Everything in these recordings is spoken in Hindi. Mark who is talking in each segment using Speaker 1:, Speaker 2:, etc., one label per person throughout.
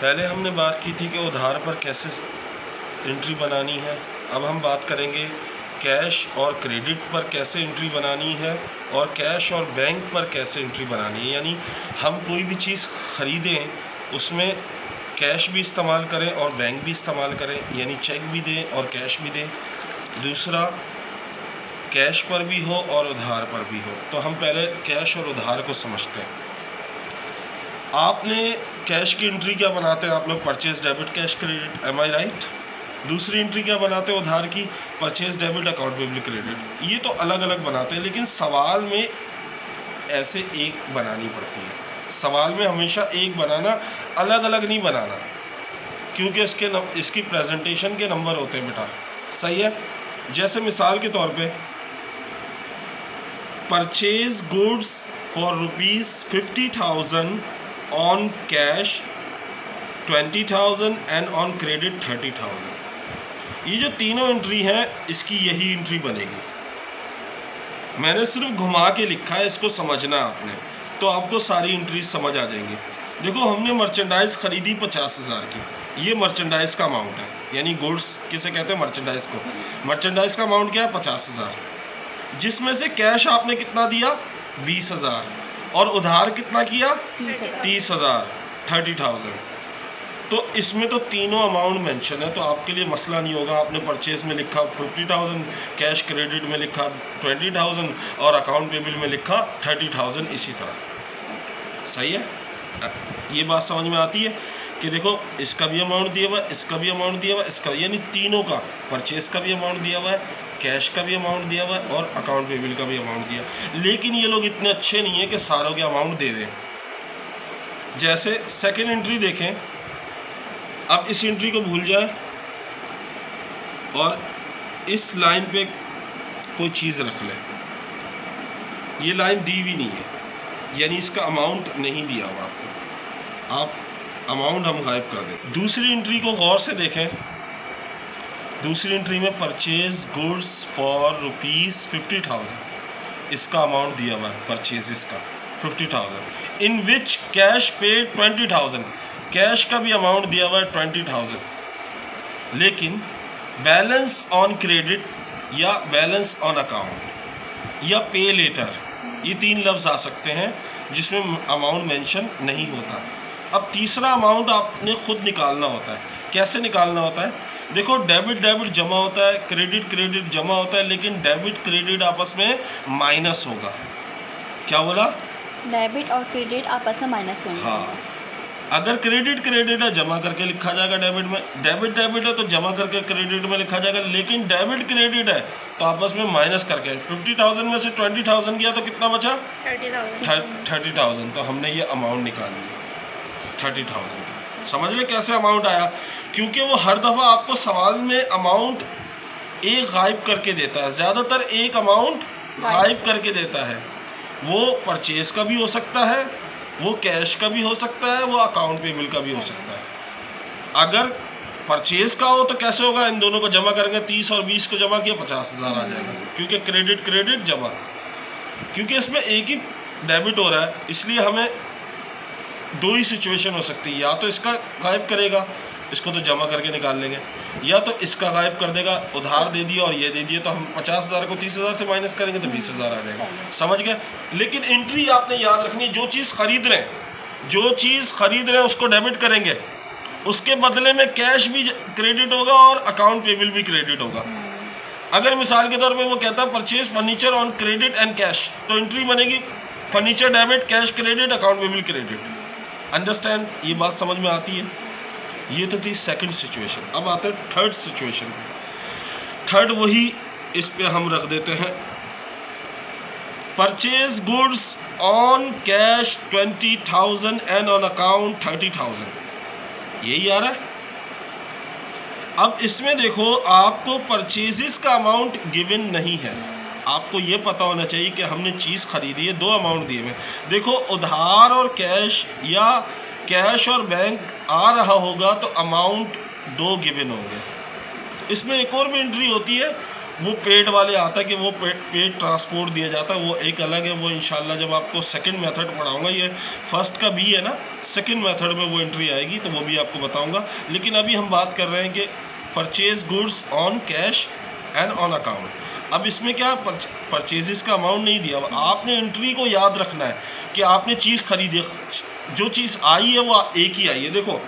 Speaker 1: पहले हमने बात की थी कि उधार पर कैसे एंट्री बनानी है। अब हम बात करेंगे कैश और क्रेडिट पर कैसे एंट्री बनानी है और कैश और बैंक पर कैसे एंट्री बनानी है। यानी हम कोई भी चीज़ ख़रीदें उसमें कैश भी इस्तेमाल करें और बैंक भी इस्तेमाल करें, यानी चेक भी दें और कैश भी दें। दूसरा, कैश पर भी हो और उधार पर भी हो। तो हम पहले कैश और उधार को समझते हैं। आपने कैश की एंट्री क्या बनाते हैं आप लोग? Purchase debit cash credit, am I right? दूसरी एंट्री क्या बनाते हैं उधार की? Purchase debit account payable credit. ये तो अलग अलग बनाते हैं, लेकिन सवाल में ऐसे एक बनानी पड़ती है। सवाल में हमेशा एक बनाना, अलग अलग नहीं बनाना, क्योंकि इसकी प्रेजेंटेशन के नंबर होते हैं बेटा। सही है? जैसे मिसाल के तौर पे purchase goods for ₹50,000 on cash 20,000 and on credit 30,000। ये जो तीनों एंट्री हैं इसकी यही एंट्री बनेगी। मैंने सिर्फ घुमा के लिखा है, इसको समझना आपने, तो आपको सारी एंट्रीज समझ आ जाएंगी। देखो, हमने मर्चेंडाइज खरीदी 50,000 की, ये मर्चेंडाइज का अमाउंट है, यानी गुड्स किसे कहते हैं? मर्चेंडाइज को। मर्चेंडाइज का अमाउंट क्या है? 50,000, जिसमें से कैश आपने कितना दिया? 20,000, और उधार कितना किया? 30,000, 30,000। तो इसमें तो तीनों अमाउंट मेंशन है, तो आपके लिए मसला नहीं होगा। आपने परचेज में लिखा 50,000, कैश क्रेडिट में लिखा 20,000 और अकाउंट पेबल में लिखा 30,000, इसी तरह। सही है? ये बात समझ में आती है कि देखो, इसका भी अमाउंट दिया हुआ है, इसका भी अमाउंट दिया हुआ है, इसका, यानी तीनों का, परचेज का भी अमाउंट दिया हुआ है, कैश का भी अमाउंट दिया हुआ है और अकाउंट पेबल का भी अमाउंट दिया। लेकिन ये लोग इतने अच्छे नहीं है कि सारों के अमाउंट दे दें। जैसे सेकेंड एंट्री देखें, अब इस एंट्री को भूल जाए और इस लाइन पे कोई चीज़ रख ले। ये लाइन दी हुई नहीं है, यानी इसका अमाउंट नहीं दिया हुआ आपको। आप अमाउंट हम गायब कर दें। दूसरी एंट्री को गौर से देखें। दूसरी एंट्री में परचेज गुड्स फॉर ₹50,000, इसका अमाउंट दिया हुआ है परचेज का 50,000, इन विच कैश पेड 20,000, कैश का भी अमाउंट दिया हुआ है 20,000, लेकिन बैलेंस ऑन क्रेडिट या बैलेंस ऑन अकाउंट या पे लेटर, ये तीन लफ्ज आ सकते हैं जिसमें अमाउंट मेंशन नहीं होता। अब तीसरा अमाउंट आपने खुद निकालना होता है। कैसे निकालना होता है? देखो, डेबिट डेबिट जमा होता है, क्रेडिट क्रेडिट जमा होता है, लेकिन डेबिट क्रेडिट आपस में माइनस होगा। क्या बोला?
Speaker 2: डेबिट और क्रेडिट आपस में माइनस होंगे।
Speaker 1: हाँ, अगर क्रेडिट क्रेडिट है जमा करके लिखा जाएगा डेबिट में, डेबिट डेबिट है तो जमा करके क्रेडिट में लिखा जाएगा, लेकिन डेबिट क्रेडिट है तो आपस में माइनस करके। 50,000 में से 20,000 गया तो कितना बचा? 30,000। तो हमने ये अमाउंट निकाल लिया 30,000 का। समझ ले कैसे अमाउंट आया? क्योंकि वो हर दफ़ा आपको सवाल में अमाउंट एक गायब करके देता है, ज़्यादातर एक अमाउंट गायब करके देता है। वो परचेज का भी हो सकता है, वो कैश का भी हो सकता है, वो अकाउंट पेबल का भी हो सकता है। अगर परचेज का हो तो कैसे होगा? इन दोनों को जमा करेंगे, 30 और 20 को जमा किया 50,000 आ जाएगा, क्योंकि क्रेडिट क्रेडिट जमा, क्योंकि इसमें एक ही डेबिट हो रहा है, इसलिए हमें दो ही सिचुएशन हो सकती है। या तो इसका गायब करेगा, इसको तो जमा करके निकाल लेंगे, या तो इसका गायब कर देगा, उधार दे दिया और ये दे दिया, तो हम 50,000 को 30,000 से माइनस करेंगे तो 20,000 आ जाएगा। समझ गए? लेकिन एंट्री आपने याद रखनी है, जो चीज़ खरीद रहे हैं उसको डेबिट करेंगे, उसके बदले में कैश भी क्रेडिट होगा और अकाउंट पेबल भी क्रेडिट होगा। अगर मिसाल के तौर पे वो कहता है purchase furniture on credit and cash, तो एंट्री बनेगी furniture debit, cash credit, account payable credit. Understand? ये बात समझ में आती है? ये तो थी सेकंड सिचुएशन। अब आते हैं थर्ड सिचुएशन पे। थर्ड वही इस पे हम रख देते हैं, purchase goods on cash 20,000 and on account 30,000, यही आ रहा है। अब इसमें देखो, आपको परचेजेस का अमाउंट गिवन नहीं है। आपको ये पता होना चाहिए कि हमने चीज़ खरीदी है, दो अमाउंट दिए हुए। देखो, उधार और कैश या कैश और बैंक आ रहा होगा तो अमाउंट दो गिवन होंगे। इसमें एक और भी एंट्री होती है, वो पेड वाले आता है कि वो पेड ट्रांसपोर्ट दिया जाता है, वो एक अलग है। वो इंशाल्लाह जब आपको सेकंड मेथड पढ़ाऊंगा, ये फर्स्ट का भी है ना, सेकंड मेथड में वो एंट्री आएगी तो वो भी आपको बताऊंगा। लेकिन अभी हम बात कर रहे हैं कि purchase goods on cash and on account. अब इसमें क्या, परचेजेस का अमाउंट नहीं दिया, आपने एंट्री को याद रखना है कि आपने चीज़ खरीदी, जो चीज़ आई है वो एक ही आई है। देखो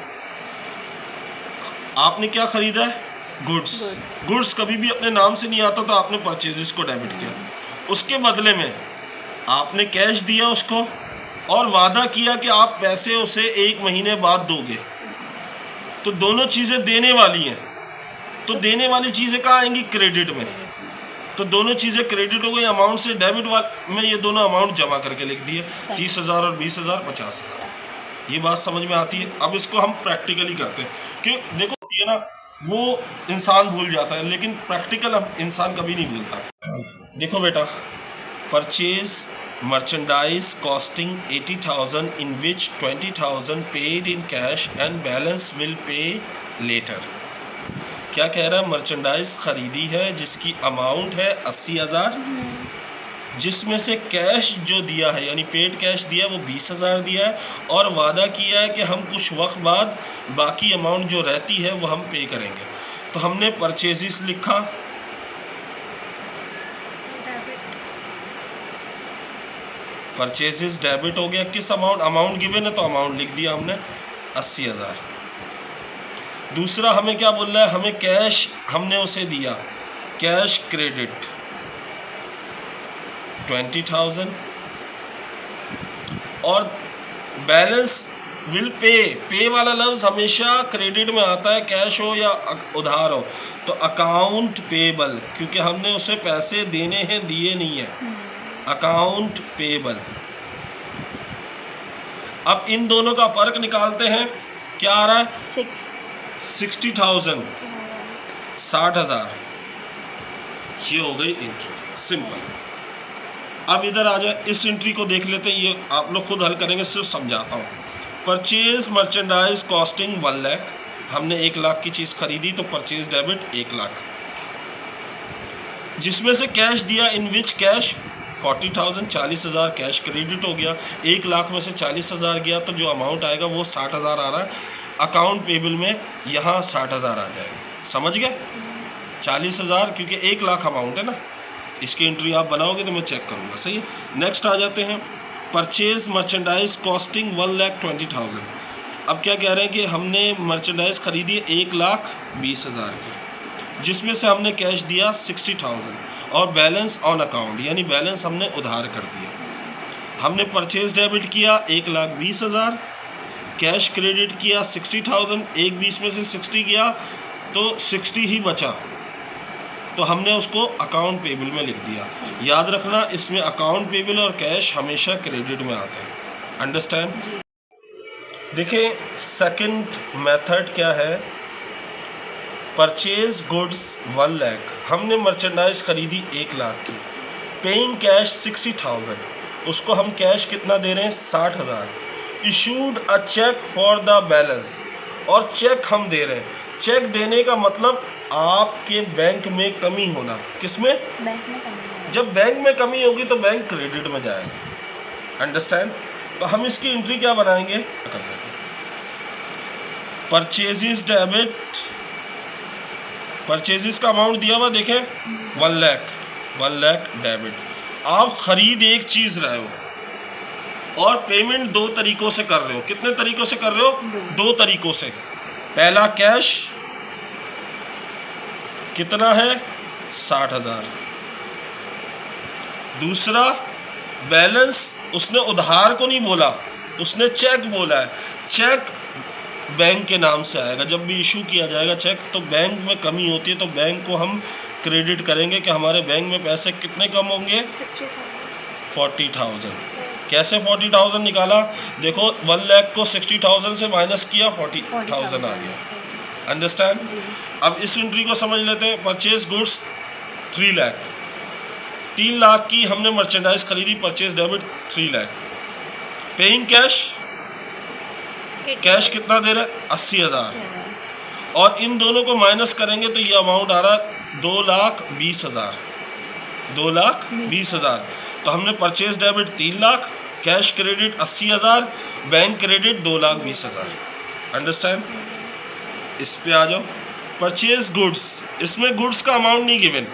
Speaker 1: आपने क्या खरीदा है, गुड्स कभी भी अपने नाम से नहीं आता, तो आपने परचेजेस को डेबिट किया। उसके बदले में आपने कैश दिया उसको और वादा किया कि आप पैसे उसे 1 महीने बाद दोगे, तो दोनों चीज़ें देने वाली हैं, तो देने वाली चीज़ें कहाँ आएंगी, क्रेडिट में। तो दोनों चीज़ें क्रेडिट हो गई, अमाउंट से डेबिट में ये दोनों अमाउंट जमा करके लिख दिए, 30,000 और 20,000, 50,000। ये बात समझ में आती है। अब इसको हम प्रैक्टिकली करते हैं कि देखो होती है ना, वो इंसान भूल जाता है, लेकिन प्रैक्टिकल अब इंसान कभी नहीं भूलता। देखो बेटा, purchase merchandise costing 80,000 in which 20,000 paid in cash and balance will pay later। क्या कह रहा है, मर्चेंडाइज खरीदी है जिसकी अमाउंट है 80,000, जिसमें से कैश जो दिया है यानी पेड कैश दिया है वो 20,000 दिया है, और वादा किया है कि हम कुछ वक्त बाद बाकी अमाउंट जो रहती है वो हम पे करेंगे। तो हमने परचेजेस लिखा, परचेजेस डेबिट हो गया, किस अमाउंट गिवन है तो अमाउंट लिख दिया हमने 80,000। दूसरा हमें क्या बोल रहा है, हमें कैश हमने उसे दिया, कैश क्रेडिट 20,000, और बैलेंस विल पे वाला लफ्ज हमेशा क्रेडिट में आता है, कैश हो या उधार हो, तो अकाउंट पेबल, क्योंकि हमने उसे पैसे देने हैं, दिए नहीं है, अकाउंट पेबल। अब इन दोनों का फर्क निकालते हैं, क्या आ रहा है, 60,000, 60,000, ये हो गई एंट्री, सिंपल। अब इधर आ जाए, इस एंट्री को देख लेते हैं, ये आप लोग खुद हल करेंगे, सिर्फ समझाता हूँ। परचेज मर्चेंडाइज कॉस्टिंग 1 लाख, हमने 1 लाख की चीज़ खरीदी, तो परचेज डेबिट 1 लाख, जिसमें से कैश दिया, इन विच कैश 40,000, 40,000 कैश क्रेडिट हो गया, 1 लाख में से 40,000 गया, तो जो अमाउंट आएगा वो 60,000 आ रहा है। अकाउंट पेबल में यहाँ 60,000 आ जाएगा, समझ गए, 40,000 क्योंकि 1 लाख अमाउंट है ना, इसकी एंट्री आप बनाओगे तो मैं चेक करूँगा, सही है। नेक्स्ट आ जाते हैं, परचेज मर्चेंडाइज कॉस्टिंग 1,20,000। अब क्या कह रहे हैं कि हमने मर्चेंडाइज खरीदी 1,20,000 की, जिसमें से हमने कैश दिया 60,000 और बैलेंस ऑन अकाउंट यानी बैलेंस हमने उधार कर दिया। हमने परचेज डेबिट किया 1,20,000, कैश क्रेडिट किया 60,000, 1,20 में से 60 गया तो 60 ही बचा, तो हमने उसको अकाउंट पेबल में लिख दिया। याद रखना, इसमें अकाउंट पेबल और कैश हमेशा क्रेडिट में आते हैं, अंडरस्टैंड। देखिए सेकंड मेथड क्या है, परचेज गुड्स 1 लाख, हमने मर्चेंडाइज खरीदी 1 लाख की, पेइंग कैश 60,000, उसको हम कैश कितना दे रहे हैं 60,000, issued a cheque for the balance, और चेक हम दे रहे हैं। चेक देने का मतलब आपके बैंक में कमी होना, किसमें,
Speaker 2: बैंक में कमी।
Speaker 1: जब बैंक में कमी होगी तो बैंक क्रेडिट में जाएगा, अंडरस्टैंड। तो हम इसकी एंट्री क्या बनाएंगे, परचेजेस डेबिट, परचेजेस का अमाउंट दिया हुआ देखें 1 लाख डेबिट। आप खरीद एक चीज रहे हो और पेमेंट 2 तरीकों से कर रहे हो, कितने तरीकों से कर रहे हो, 2 तरीकों से। पहला कैश कितना है 60,000, दूसरा बैलेंस, उसने उधार को नहीं बोला, उसने चेक बोला है, चेक बैंक के नाम से आएगा, जब भी इशू किया जाएगा चेक तो बैंक में कमी होती है तो बैंक को हम क्रेडिट करेंगे कि हमारे बैंक में पैसे कितने कम होंगे 40,000। कैसे 40,000 निकाला, देखो 1 लाख को 60,000 से माइनस किया 40,000 आ गया, अंडरस्टैंड। अब इस एंट्री को समझ लेते हैं, परचेज गुड्स 3 लाख, 3 लाख की हमने मर्चेंडाइज खरीदी, purchase debit 3 lakh, paying cash कितना दे रहा है 80,000, और इन दोनों को माइनस करेंगे तो ये अमाउंट आ रहा है 2,20,000, 2,20,000। तो हमने purchase debit 3 lakh, cash credit 80,000, bank credit 2,20,000। Understand? इस पे आ जाओ। परचेज गुड्स, इसमें गुड्स का अमाउंट नहीं गिवन।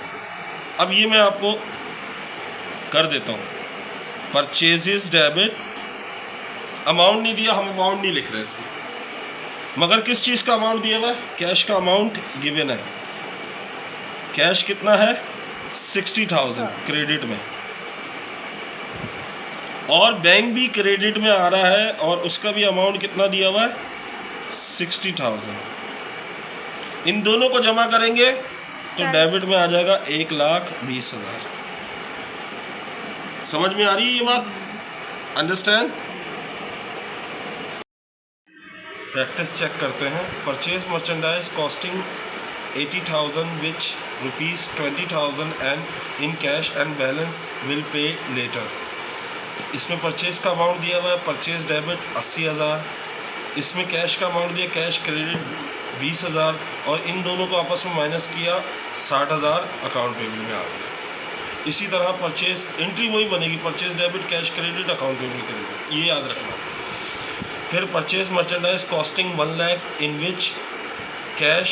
Speaker 1: अब ये मैं आपको कर देता हूँ। परचेजेस डेबिट, अमाउंट नहीं दिया, हम अमाउंट नहीं लिख रहे इसमें, मगर किस चीज़ का अमाउंट दिया हुआ है? कैश का अमाउंट गिवन है। कैश कितना है? 60,000 क्रेडिट में, और बैंक भी क्रेडिट में आ रहा है और उसका भी अमाउंट कितना दिया हुआ है? 60,000। इन दोनों को जमा करेंगे तो डेबिट में आ जाएगा 1,20,000। समझ में आ रही है ये बात? अंडरस्टैंड? प्रैक्टिस चेक करते हैं। Purchase merchandise costing 80,000 which ₹20,000 and in cash and balance will pay later. इसमें परचेज का अमाउंट दिया हुआ है, परचेज डेबिट 80,000, इसमें कैश का अमाउंट दिया, कैश क्रेडिट 20,000, और इन दोनों को आपस में माइनस किया 60,000 अकाउंट पेबल में आ गया। इसी तरह परचेज एंट्री वही बनेगी, purchase debit cash credit account payable credit, ये याद रखना। फिर purchase merchandise costing 1 lakh in which cash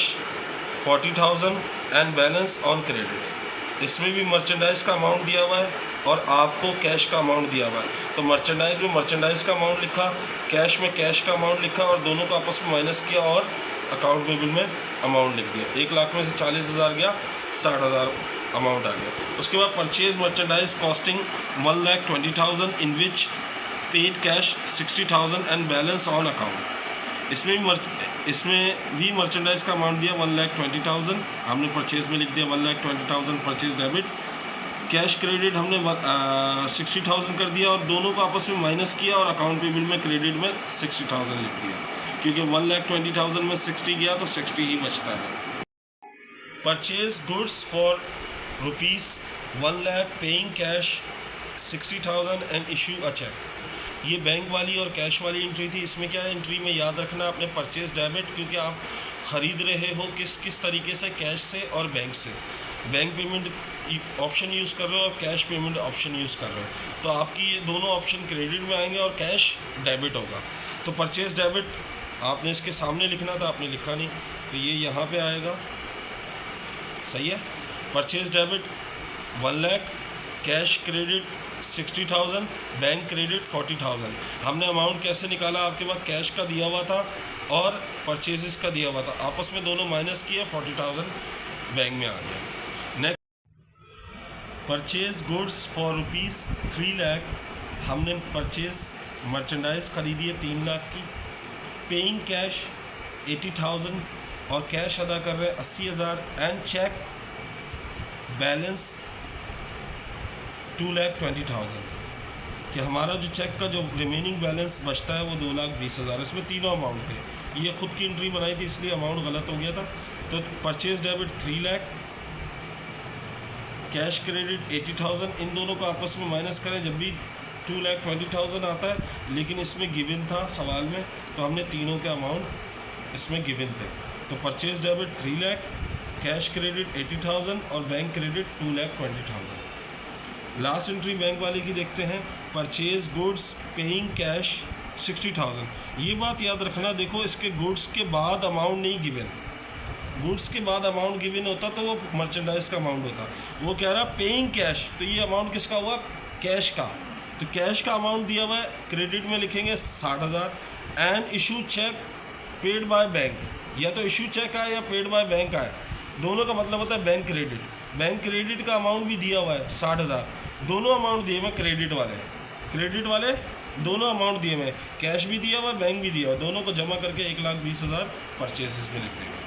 Speaker 1: 40,000 and balance on credit. इसमें भी मर्चेंडाइज का अमाउंट दिया हुआ है और आपको कैश का अमाउंट दिया हुआ है। तो मर्चेंडाइज में मर्चेंडाइज का अमाउंट लिखा, कैश में कैश का अमाउंट लिखा, और दोनों को आपस में माइनस किया और अकाउंट पेबल में अमाउंट लिख दिया। 1 लाख में से 40,000 गया, 60,000 अमाउंट आ गया। उसके बाद purchase merchandise costing 1,20,000 in which paid cash 60,000 and balance on account. इसमें भी मर्चेंडाइज का अमाउंट दिया 1,20,000, हमने परचेज में लिख दिया 1,20,000 परचेज डेबिट। कैश क्रेडिट हमने 60,000 कर दिया और दोनों को आपस में माइनस किया और अकाउंट पेबल में क्रेडिट में 60,000 लिख दिया, क्योंकि 1,20,000 में 60 गया तो 60 ही बचता है। Purchase goods for ₹1 lakh paying cash 60,000 and issue a cheque. ये बैंक वाली और कैश वाली एंट्री थी। इसमें क्या है, एंट्री में याद रखना अपने परचेज डेबिट, क्योंकि आप ख़रीद रहे हो किस तरीके से, कैश से और बैंक से। बैंक पेमेंट ऑप्शन यूज़ कर रहे हो और कैश पेमेंट ऑप्शन यूज़ कर रहे हो, तो आपकी ये दोनों ऑप्शन क्रेडिट में आएंगे और कैश डेबिट होगा। तो परचेज डेबिट आपने इसके सामने लिखना था, आपने लिखा नहीं, तो ये यहाँ पे आएगा। सही है। Purchase debit 1 lakh, cash credit 60,000, bank credit 40,000। हमने अमाउंट कैसे निकाला? आपके पास कैश का दिया हुआ था और परचेजेस का दिया हुआ था, आपस में दोनों माइनस किए, 40,000 बैंक में आ गया। Next, purchase goods for ₹3 lakh, हमने परचेज मर्चेंडाइज खरीदी है 3 लाख की, पेइंग कैश 80,000 और कैश अदा कर रहे हैं 80,000 एंड चेक बैलेंस 2,20,000, कि हमारा जो चेक का जो रिमेनिंग बैलेंस बचता है वो 2,20,000। इसमें तीनों अमाउंट थे, ये खुद की एंट्री बनाई थी इसलिए अमाउंट गलत हो गया था। तो purchase debit 3 lakh, cash credit 80,000, इन दोनों को आपस में माइनस करें जब भी 2,20,000 आता है, लेकिन इसमें गिवन था सवाल में, तो हमने तीनों के अमाउंट इसमें गिवन थे। तो purchase debit 3 lakh, cash credit 80,000 और bank credit 2,20,000। Last entry bank वाले की देखते हैं, परचेज गुड्स पेइंग कैश 60,000। ये बात याद रखना, देखो इसके गुड्स के बाद अमाउंट नहीं गिवन, गुड्स के बाद अमाउंट गिवन होता तो वो मर्चेंडाइज का अमाउंट होता। वो कह रहा पेइंग कैश, तो ये अमाउंट किसका हुआ? कैश का। तो कैश का अमाउंट दिया हुआ है, क्रेडिट में लिखेंगे 60,000 and issue cheque paid by bank, या तो इशू चेक आए या पेड बाय बैंक आए, दोनों का मतलब होता है बैंक क्रेडिट। बैंक क्रेडिट का अमाउंट भी दिया हुआ है 60,000, दोनों अमाउंट दिए हुए क्रेडिट वाले दोनों अमाउंट दिए हुए, कैश भी दिया हुआ है, बैंक भी दिया हुआ, दोनों को जमा करके 1,20,000 परचेसेस में लिख देंगे।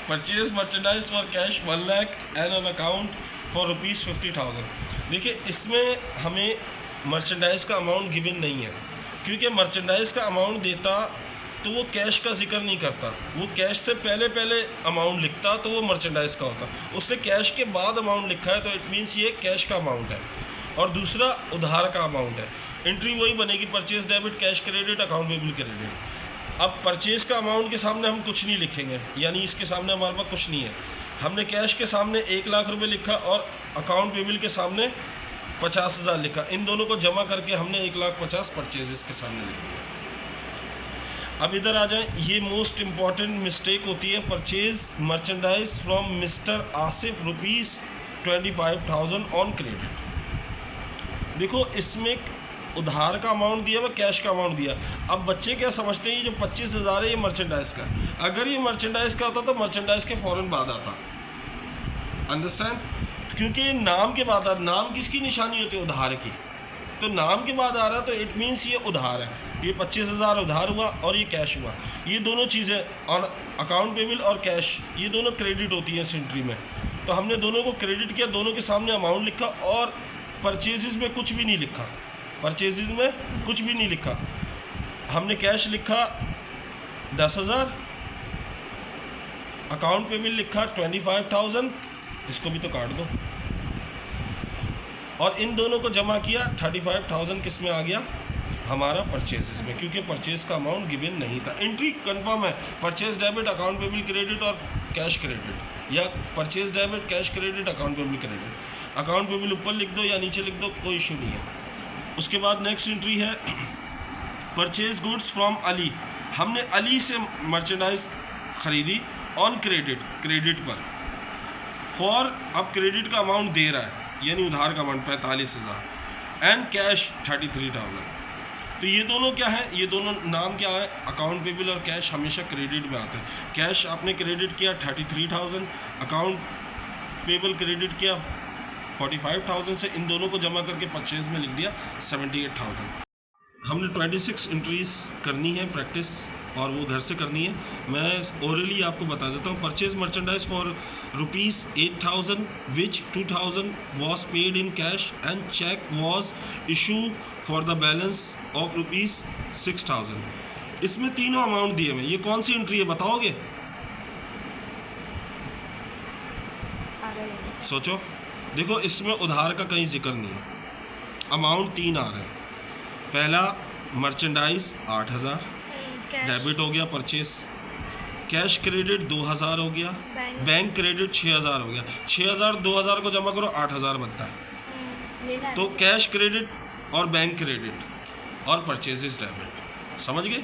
Speaker 1: Purchase merchandise for cash 1 lakh and on account for ₹50,000। देखिए इसमें हमें मर्चेंडाइज का अमाउंट गिवन नहीं है, क्योंकि मर्चेंडाइज का अमाउंट देता तो वो कैश का जिक्र नहीं करता, वो कैश से पहले अमाउंट लिखता तो वो मर्चेंडाइज का होता। उसने कैश के बाद अमाउंट लिखा है तो इट मीन्स ये कैश का अमाउंट है, और दूसरा उधार का अमाउंट है। एंट्री वही बनेगी, purchase debit cash credit account payable credit. अब परचेज का अमाउंट के सामने हम कुछ नहीं लिखेंगे, यानी इसके सामने हमारे पास कुछ नहीं है। हमने कैश के सामने 1 लाख रुपए लिखा और अकाउंट पेबल के सामने 50,000 लिखा। इन दोनों को जमा करके हमने 1,50,000 परचेजेस के सामने लिख दिया। अब इधर आ जाए, ये मोस्ट इम्पॉर्टेंट मिस्टेक होती है, purchase merchandise from mister Asif ₹25,000 on credit. देखो इसमें उधार का अमाउंट दिया व कैश का अमाउंट दिया। अब बच्चे क्या समझते हैं ये जो 25,000 है ये मर्चेंडाइज का। अगर ये मर्चेंडाइज का होता तो मर्चेंडाइज के फ़ौरन बाद आता, अंडरस्टैंड, क्योंकि नाम के बाद नाम किसकी निशानी होती है? उधार की। तो नाम के बाद आ रहा है तो इट मीन्स ये उधार है। ये 25,000 उधार हुआ और ये कैश हुआ। ये दोनों चीज़ें ऑन अकाउंट पेबल और कैश ये दोनों क्रेडिट होती है इस एंट्री में। तो हमने दोनों को क्रेडिट किया, दोनों के सामने अमाउंट लिखा और परचेजेस में कुछ भी नहीं लिखा, परचेजेस में कुछ भी नहीं लिखा। हमने कैश लिखा 10,000, अकाउंट पेबल लिखा 25,000, इसको भी तो काट दो, और इन दोनों को जमा किया। 35,000 किस में आ गया? हमारा परचेजेस में, क्योंकि परचेज का अमाउंट गिवन नहीं था। एंट्री कंफर्म है, purchase debit account payable credit और कैश क्रेडिट, या purchase debit cash credit account payable credit. Account payable ऊपर लिख दो या नीचे लिख दो, कोई इशू नहीं है। उसके बाद नेक्स्ट एंट्री है परचेज गुड्स फ्रॉम अली। हमने अली से मर्चेंडाइज खरीदी ऑन क्रेडिट, क्रेडिट पर, फॉर, अब क्रेडिट का अमाउंट दे रहा है यानी उधार का अमाउंट 45,000 एंड कैश 33,000। तो ये दोनों क्या है? ये दोनों नाम क्या है? अकाउंट पेबल और कैश हमेशा क्रेडिट में आते हैं। कैश आपने क्रेडिट किया 33,000, अकाउंट पेबल क्रेडिट किया 45,000 से, इन दोनों को जमा करके परचेज में लिख दिया 78,000। हमने 26 एंट्रीज करनी है प्रैक्टिस, और वो घर से करनी है। मैं ओरली आपको बता देता हूँ। Purchase merchandise for ₹8,000 which 2,000 was paid in cash and cheque was issue for the balance of ₹6,000। इसमें तीनों अमाउंट दिए हुए। ये कौन सी एंट्री है बताओगे? सोचो। देखो इसमें उधार का कहीं जिक्र नहीं है, अमाउंट 3 आ रहे हैं। पहला मर्चेंडाइज 8,000 डेबिट हो गया परचेस, कैश क्रेडिट 2,000 हो गया, बैंक क्रेडिट 6,000 हो गया। 6,000 2,000 को जमा करो 8,000 बनता है। तो कैश क्रेडिट और बैंक क्रेडिट और परचेजेस डेबिट, समझ गए?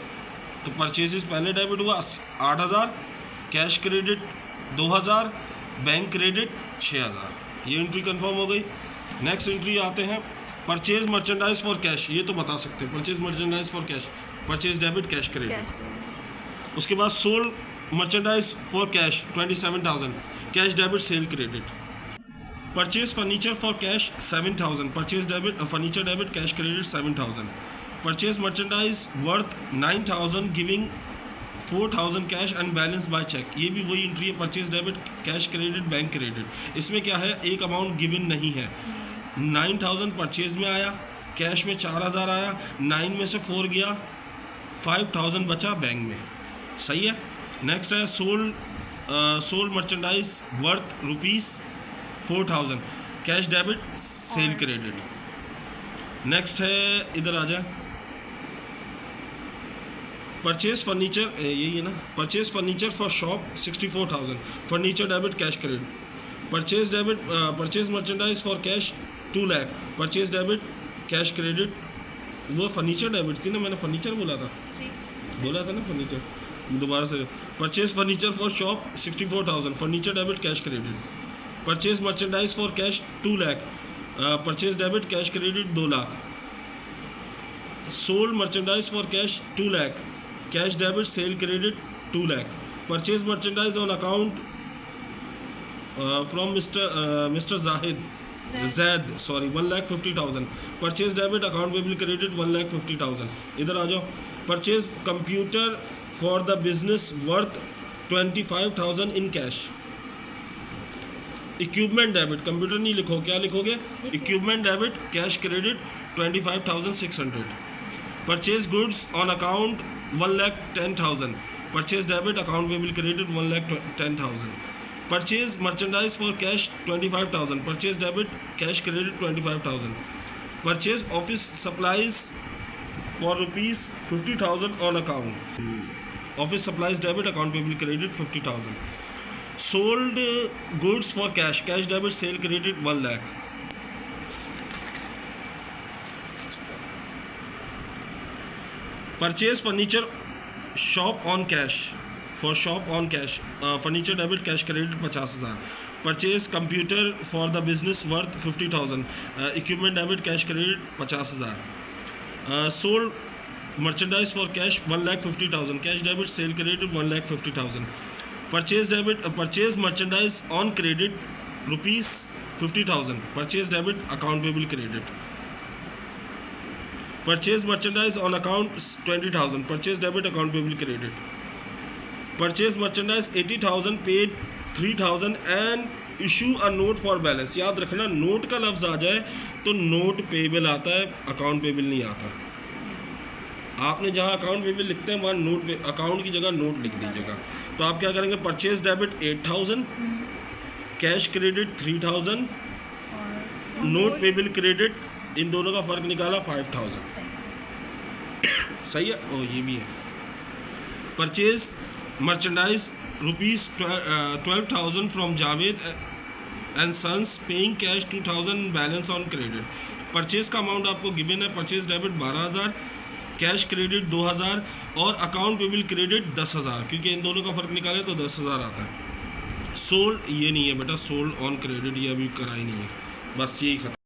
Speaker 1: तो परचेजेस पहले डेबिट हुआ 8,000, कैश क्रेडिट 2,000, बैंक क्रेडिट 6,000। ये एंट्री कंफर्म हो गई। नेक्स्ट एंट्री आते हैं परचेज मर्चेंडाइज फॉर कैश। ये तो बता सकते हैं, purchase merchandise for cash, purchase debit cash credit. उसके बाद sold merchandise for cash 27,000, cash debit sale credit. Purchase furniture for cash 7,000, purchase debit furniture debit cash credit 7,000। Purchase merchandise worth 9,000 giving 4,000 cash and balance by cheque. ये भी वही एंट्री है, purchase debit cash credit bank credit. इसमें क्या है? एक अमाउंट गिवन नहीं है। 9,000 परचेज में आया, कैश में 4,000 आया, 9 में से 4 गया, 5,000 बचा बैंक में। सही है। नेक्स्ट है sold merchandise worth ₹4,000, cash debit sale credit. Next है, इधर आ जाए, परचेज फर्नीचर, यही है ना, purchase furniture for shop 64,000, furniture debit cash credit. Purchase debit purchase merchandise for cash 2 lakh, purchase debit cash credit. वो फर्नीचर डेबिट थी ना, मैंने फर्नीचर बोला था ना फर्नीचर, दोबारा से। Purchase furniture for shop 64,000, furniture debit cash credit. Purchase merchandise for cash 2 lakh, purchase debit cash credit 2 lakh. Sold merchandise for cash 2 lakh, cash debit sale credit 2 lakh. Purchase merchandise on account from mister Zaid 1,50,000, purchase debit account payable credit 1,50,000। इधर आ जाओ, purchase computer for the business worth 25,000 in cash. Equipment debit, computer नहीं लिखो, क्या लिखोगे? Equipment debit cash credit 25,600। Purchase goods on account 1,10,000, purchase debit account payable credit 1,10,000। Purchase merchandise for cash 25,000, purchase debit cash credit 25,000। Purchase office supplies for ₹50,000 on account. Office supplies debit, account payable credit 50,000. Sold goods for cash, cash debit, sale credit 1 lakh. Purchase furniture shop on cash, for shop on cash, furniture debit, cash credit 50,000. Purchase computer for the business worth 50,000, equipment debit, cash credit 50,000. Sold merchandise for cash 1,50,000, cash debit, sale credit 1,50,000. Purchase debit, purchase merchandise on credit ₹50,000, purchase debit, account payable credit. Purchase merchandise on account 20,000, purchase debit, account payable credit. Purchase merchandise 80,000, paid 3,000 and issue a note for balance. याद रखना, नोट का लफ्ज आ जाए तो नोट पेबल आता है, अकाउंट पेबल नहीं आता. आपने जहाँ अकाउंट पेबल लिखते हैं वहाँ नोट, अकाउंट की जगह नोट लिख दीजिएगा. तो आप क्या करेंगे, purchase debit 8,000, cash credit 3,000, note payable credit, इन दोनों का फ़र्क निकाला 5,000. सही है. ओ ये भी है. Purchase merchandise ₹12,000 from Javed and sons, paying cash 2,000, balance on credit. Purchase का अमाउंट आपको गिवन है. परचेज डेबिट 12,000, कैश क्रेडिट 2,000 और अकाउंट पेबल क्रेडिट 10,000, क्योंकि इन दोनों का फ़र्क निकाले तो 10,000 आता है. सोल्ड ये नहीं है बेटा, सोल्ड ऑन क्रेडिट ये अभी करा ही नहीं है. बस यही खत्म.